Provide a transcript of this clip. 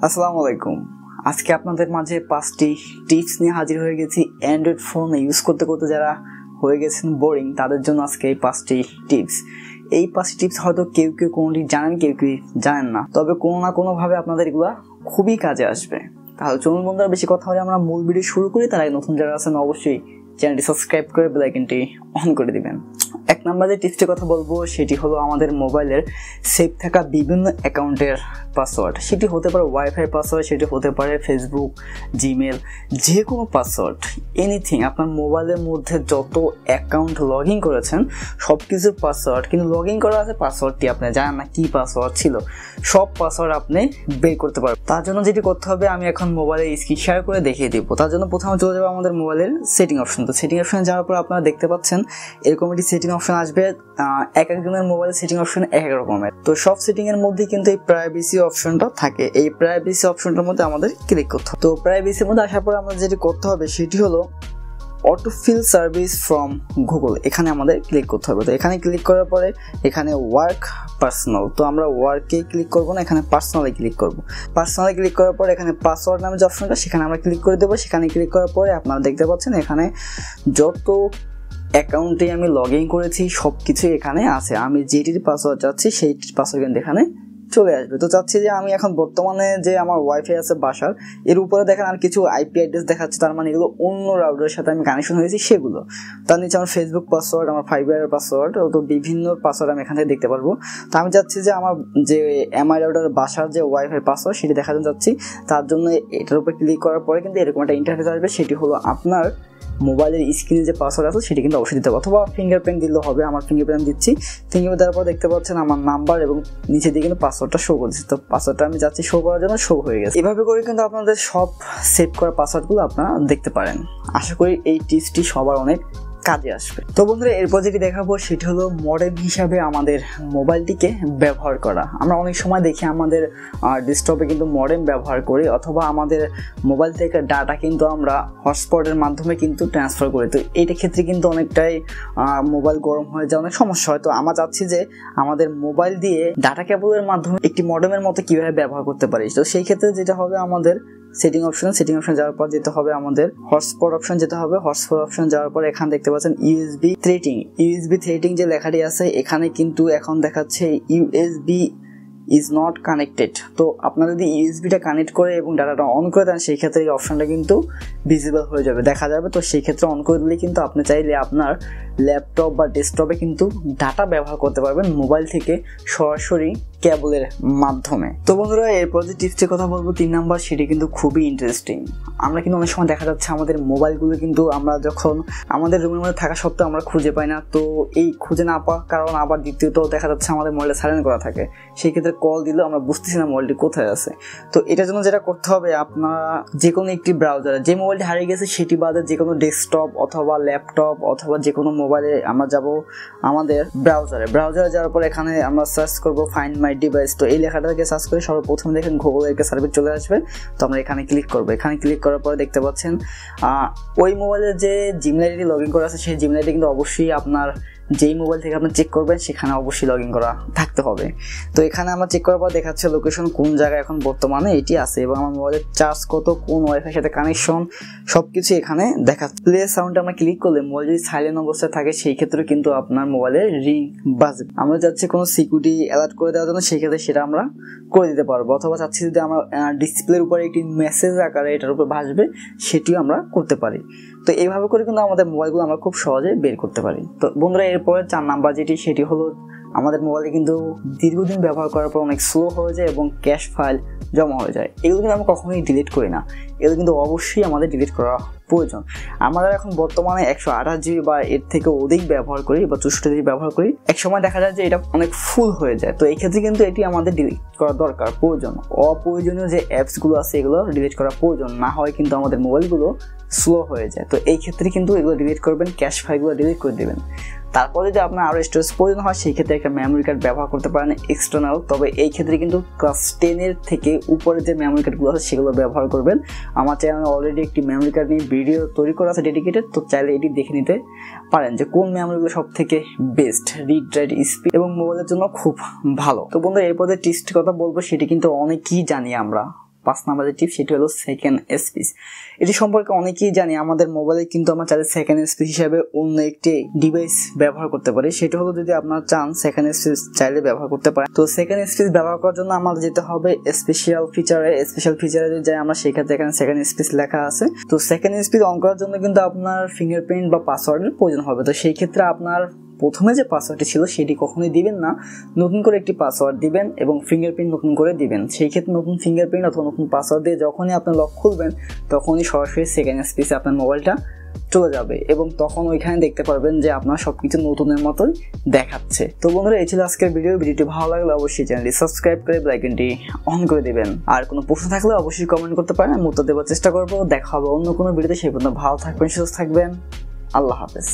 আসসালামু আলাইকুম। আজকে আপনাদের মাঝে 5টি টিপস নিয়ে হাজির হয়ে গেছি। অ্যান্ড্রয়েড ফোন ইউজ করতে করতে যারা হয়ে গেছেন বোরিং, তাদের জন্য আজকে এই 5টি টিপস। এই 5টি টিপস হয়তো কেউ কেউ কোনোটি জানেন, কেউ কেউ জানেন না, তবে কোনো না কোনোভাবে আপনাদের এগুলা খুবই কাজে আসবে। তাহলে চলুন বন্ধুরা, বেশি কথা হলে আমরা মূল ভিডিও শুরু করি। তার আগে নতুন যারা আছেন অবশ্যই চ্যানেলটি সাবস্ক্রাইব করে বেল আইকনটি অন করে দিবেন। 1 নম্বর যে টিপসটির কথা বলবো সেটি হলো আমাদের মোবাইলের সেভ থাকা বিভিন্ন অ্যাকাউন্টের পাসওয়ার্ড। সেটি হতে পারে ওয়াইফাই পাসওয়ার্ড, সেটি হতে পারে ফেসবুক, জিমেল, যে কোনো পাসওয়ার্ড, এনিথিং। আপনার মোবাইলের মধ্যে যত অ্যাকাউন্ট লগ ইন করেছেন সব কিছুর পাসওয়ার্ড, কিন্তু লগ ইন করা আছে পাসওয়ার্ডটি আপনি জানেন না কি পাসওয়ার্ড ছিল, সব পাসওয়ার্ড আপনি বের করতে পারবেন। তার জন্য যেটি করতে হবে, আমি এখন মোবাইলে স্ক্রিন শেয়ার করে দেখিয়ে দিব। তার জন্য প্রথমে চলে যাবো আমাদের মোবাইলের সেটিং অপশন। তো সেটিং অপশনে যাওয়ার পর আপনারা দেখতে পাচ্ছেন এরকম একটি সেটিং অপশন আসবে। এক একজনের মোবাইলের সেটিং অপশন এক এক রকমের। তো সব সেটিং এর মধ্যে কিন্তু এই প্রাইভেসি অপশনটা থাকে। এই প্রাইভেসি অপশনটার মধ্যে আমাদের ক্লিক করতে হবে। তো প্রাইভেসির মধ্যে আসার পর আমাদের যেটি করতে হবে সেটি হলো অটোফিল সার্ভিস ফ্রম গুগল। এখানে আমাদের ক্লিক করতে হবে। তো এখানে ক্লিক করার পরে এখানে ওয়ার্ক পার্সোনাল, তো আমরা ওয়ার্কে ক্লিক করবো না, এখানে পার্সোনালে ক্লিক করবো। পার্সোনালে ক্লিক করার পরে এখানে পাসওয়ার্ড নামে যে অপশনটা সেখানে আমরা ক্লিক করে দেবো। সেখানে ক্লিক করার পরে আপনারা দেখতে পাচ্ছেন এখানে যত অ্যাকাউন্টে আমি লগ ইন করেছি সব কিছুই এখানে আছে। আমি যেটির পাসওয়ার্ড চাচ্ছি সেইটির পাসওয়ার্ড কিন্তু এখানে চলে আসবে। তো চাচ্ছি যে আমি এখন বর্তমানে যে আমার ওয়াইফাই আছে বাসার, এর উপরে দেখেন আর কিছু আইপি অ্যাড্রেস দেখাচ্ছে, তার মানে এগুলো অন্য রাউটারের সাথে আমি কানেকশন হয়েছি সেগুলো। তার নিচে আমার ফেসবুক পাসওয়ার্ড, আমার ফাইবারের পাসওয়ার্ড, তো বিভিন্ন পাসওয়ার্ড আমি এখান থেকে দেখতে পারবো। তো আমি চাচ্ছি যে আমার যে এমআই রাউটারের বাসার যে ওয়াইফাই পাসওয়ার্ড সেটি দেখাতে চাচ্ছি। তার জন্য এটার উপরে ক্লিক করার পরে কিন্তু এরকম একটা ইন্টারফেস আসবে। সেটি হলো আপনার মোবাইলের স্ক্রিনে যে পাসওয়ার্ড আছে সেটি কিন্তু অবশ্যই দিতে হবে, অথবা ফিঙ্গারপ্রিন্ট দিলেও হবে। আমার ফিঙ্গারপ্রিন্ট দিচ্ছি। ফিঙ্গারপ্রিন্ট দেওয়ার পর দেখতে পাচ্ছেন আমার নাম্বার এবং নিচে দিয়ে কিন্তু পাসওয়ার্ডটা শো করছে। তো পাসওয়ার্ডটা আমি যাচ্ছি শো করার জন্য, শো হয়ে গেছে। এভাবে করে কিন্তু আপনাদের সব সেভ করা পাসওয়ার্ডগুলো আপনারা দেখতে পারেন। আশা করি এই টিপসটি সবার অনেক কাজে আসবে। তো বন্ধুরা, এরপর যেটি দেখাবো সেটি হলো মডেম হিসাবে আমাদের মোবাইলটিকে ব্যবহার করা। আমরা অনেক সময় দেখি আমাদের ডেস্কটপে কিন্তু মডেম ব্যবহার করি, অথবা আমাদের মোবাইল থেকে ডাটা কিন্তু আমরা হটস্পটের মাধ্যমে কিন্তু ট্রান্সফার করি। তো এইটা ক্ষেত্রে কিন্তু অনেকটাই মোবাইল গরম হয়ে যায়, অনেক সমস্যা হয়। তো আমরা চাচ্ছি যে আমাদের মোবাইল দিয়ে ডাটা কেবলের মাধ্যমে একটি মডেমের মতো কীভাবে ব্যবহার করতে পারি। তো সেই ক্ষেত্রে যেটা হবে, আমাদের সেটিং অপশন যাওয়ার পর যেতে হবে আমাদের হটস্পট অপশন যেতে হবে। হটস্পট অপশন যাওয়ার পর এখানে দেখতে পাচ্ছেন ইউএসবি থ্রেডিং যে লেখাটি আছে এখানে কিন্তু এখন দেখাচ্ছে ইউএসবি ইজ নট কানেক্টেড। তো আপনারা যদি ইউএসবিটা কানেক্ট করে এবং ডাটাটা অন করে দেন সেই ক্ষেত্রে এই অপশনটা কিন্তু ভিজিবল হয়ে যাবে, দেখা যাবে। তো সেই ক্ষেত্রে অন করে দিলে কিন্তু আপনি চাইলে আপনার ল্যাপটপ বা ডেস্কটপে কিন্তু ডাটা ব্যবহার করতে পারবেন মোবাইল থেকে সরাসরি কেবলের মাধ্যমে। তো বন্ধুরা, এরপর যে টিপসটির কথা বলবো 3 নাম্বার, সেটি কিন্তু খুবই ইন্টারেস্টিং। আমরা কিন্তু অনেক সময় দেখা যাচ্ছে আমাদের মোবাইলগুলো কিন্তু আমরা যখন আমাদের রুমের মধ্যে থাকা সত্ত্বেও আমরা খুঁজে পাই না। তো এই খুঁজে না পাওয়ার কারণ আবার দ্বিতীয়ত দেখা যাচ্ছে আমাদের মোবাইলটা সাইলেন্ট করা থাকে। সেই ক্ষেত্রে কল দিলেও আমরা বুঝতেছি না মোবাইলটি কোথায় আছে। তো এটার জন্য যেটা করতে হবে, আপনারা যে কোনো একটি ব্রাউজারে, যে মোবাইলটি হারিয়ে গেছে সেটি বাদে যে কোনো ডেস্কটপ অথবা ল্যাপটপ অথবা যে কোনো মোবাইলে আমরা যাব আমাদের ব্রাউজারে যাওয়ার পর এখানে আমরা সার্চ করবো ফাইন্ড মাই ডিভাইস। তো এই লেখাটাকে সার্চ করে সর্বপ্রথম দেখেন গুগল একটা সার্ভিস চলে আসবে। তো আমরা এখানে ক্লিক করবো। এখানে ক্লিক করার পরে দেখতে পাচ্ছেন ওই মোবাইলের যে জিমেল আইডি লগ ইন করা আছে সেই জিমেল আইডি কিন্তু অবশ্যই আপনার যেই মোবাইল থেকে আপনি চেক করবেন সেখানে অবশ্যই লগ ইন করা থাকতে হবে। তো এখানে আমরা চেক করার পর দেখাচ্ছে লোকেশন কোন জায়গায় এখন বর্তমানে এটি আছে এবং আমার মোবাইলের চার্জ কত, কোন ওয়াইফাই সাথে কানেকশন, সবকিছু এখানে দেখাচ্ছে। প্লে সাউন্ডে আমরা ক্লিক করলে মোবাইল যদি সাইলেন্ট অবস্থায় থাকে সেই ক্ষেত্রে কিন্তু আপনার মোবাইলে রিং বাজবে। আমরা চাচ্ছি কোনো সিকিউরিটি অ্যালার্ট করে দেওয়ার জন্য, সেই ক্ষেত্রে সেটা আমরা করে দিতে পারবো। অথবা চাচ্ছি যদি আমরা ডিসপ্লের উপরে একটি মেসেজ আকারে এটার উপর ভাসবে সেটিও আমরা করতে পারি। তো এইভাবে করে কিন্তু আমাদের মোবাইলগুলো আমরা খুব সহজে বের করতে পারি। তো বন্ধুরা, এরপরে 4 নাম্বার যেটি, সেটি হলো আমাদের মোবাইলে কিন্তু দীর্ঘদিন ব্যবহার করার পর অনেক স্লো হয়ে যায় এবং ক্যাশ ফাইল জমা হয়ে যায়। এগুলো কিন্তু আমরা কখনোই ডিলিট করি না, এগুলো কিন্তু অবশ্যই আমাদের ডিলিট করা প্রয়োজন। আমরা এখন বর্তমানে 128 জিবি বা এর থেকে অধিক ব্যবহার করি বা 64 জিবি ব্যবহার করি, এক সময় দেখা যায় যে এটা অনেক ফুল হয়ে যায়। তো এই ক্ষেত্রে কিন্তু এটি আমাদের ডিলিট করা দরকার, প্রয়োজন। অপ্রয়োজনীয় যে অ্যাপসগুলো আছে এগুলো ডিলিট করা প্রয়োজন, না হয় কিন্তু আমাদের মোবাইলগুলো স্লো হয়ে যায়। তো এই ক্ষেত্রে কিন্তু এগুলো ডিলিট করবেন, ক্যাশ ফাইলগুলো ডিলিট করে দেবেন। তারপরে যদি আপনার আরও স্টোরেজ প্রয়োজন হয় সেই ক্ষেত্রে একটা মেমোরি কার্ড ব্যবহার করতে পারেন এক্সটার্নাল। তবে এই ক্ষেত্রে কিন্তু ক্লাস 10 থেকে উপরে যে মেমোরি কার্ডগুলো আছে সেগুলো ব্যবহার করবেন। আমার চ্যানেলে অলরেডি একটি মেমোরি কার্ড নিয়ে ভিডিও তৈরি করা আছে ডেডিকেটেড, তো চাইলে এটি দেখে নিতে পারেন যে কোন মেমোরিগুলো সব থেকে বেস্ট, রিড রাইট স্পিড এবং মোবাইলের জন্য খুব ভালো। তো বন্ধুরা, এরপরে টিপসটির কথা বলবো সেটি কিন্তু অনেকেই জানি আমরা, 5 নাম্বার যে টিপস সেটি হলো সেকেন্ড স্পিচ। এটি সম্পর্কে অনেকেই জানি, আমাদের মোবাইলে কিন্তু আমরা চাইলে সেকেন্ড স্পিচ হিসাবে অন্য একটি ডিভাইস ব্যবহার করতে পারি। সেটা হলো যদি আপনারা চান সেকেন্ড স্পিচ চাইলে ব্যবহার করতে পারেন। তো সেকেন্ড স্পিচ ব্যবহার করার জন্য আমাদের যেতে হবে স্পেশাল ফিচারে যাই আমরা, সেক্ষেত্রে এখানে সেকেন্ড স্পিচ লেখা আছে। তো সেকেন্ড স্পিচ অন করার জন্য কিন্তু আপনার ফিঙ্গারপ্রিন্ট বা পাসওয়ার্ডের প্রয়োজন হবে। তো সেই ক্ষেত্রে আপনার প্রথমে যে পাসওয়ার্ডটি ছিল সেটি কখনোই দিবেন না, নতুন করে একটি পাসওয়ার্ড দিবেন এবং ফিঙ্গারপ্রিন্ট নতুন করে দিবেন। সেই ক্ষেত্রে নতুন ফিঙ্গারপ্রিন্ট অথবা নতুন পাসওয়ার্ড দিয়ে যখনই আপনি লক খুলবেন তখনই সরাসরি সেকেন্ড স্পিচে আপনার মোবাইলটা চলে যাবে এবং তখন ওইখানে দেখতে পারবেন যে আপনার সবকিছু নতুনের মতোই দেখাচ্ছে। তো বন্ধুরা, এই ছিল আজকের ভিডিওটি ভালো লাগলে অবশ্যই চ্যানেলটি সাবস্ক্রাইব করে বেল আইকনটি অন করে দিবেন। আর কোনো প্রশ্ন থাকলে অবশ্যই কমেন্ট করতে পারেন, আমি উত্তর দেওয়ার চেষ্টা করবো। দেখা হবে অন্য কোনো ভিডিওতে, সেই পর্যন্ত ভালো থাকবেন, সুস্থ থাকবেন। আল্লাহ হাফেজ।